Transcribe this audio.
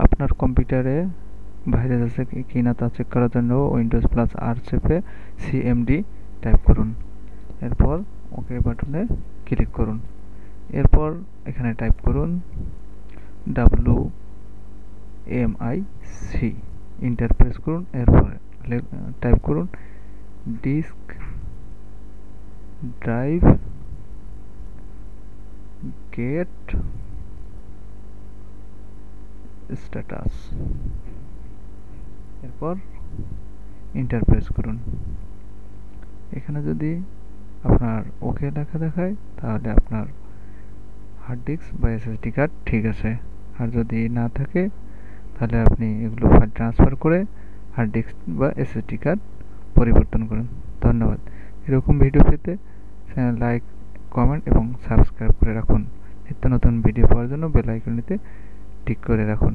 আপনার কম্পিউটারে ভাইরাস আছে কিনা তা চেক করার জন্য উইন্ডোজ প্লাস আর চেপে সিএমডি টাইপ করুন। এরপর ওকে বাটনে ক্লিক করুন। এরপর এখানে টাইপ করুন WMIC, এন্টার প্রেস করুন। এরপর টাইপ করুন ডিস্ক ড্রাইভ গেট স্ট্যাটাস, এরপর এন্টার প্রেস করুন। এখানে যদি আপনার ওকে লেখা দেখায় তাহলে আপনার হার্ড ডিস্ক বা এসএসডি কার্ড ঠিক আছে, আর যদি না থাকে তাহলে আপনি এগুলো ফাইল ট্রান্সফার করে হার্ড ডিস্ক বা এসএসডি কার্ড পরিবর্তন করুন। ধন্যবাদ। এরকম ভিডিও পেতে চ্যানেল লাইক, কমেন্ট এবং সাবস্ক্রাইব করে রাখুন। নিত্য নতুন ভিডিও পাওয়ার জন্য বেল আইকনটিতে টিক করে রাখুন।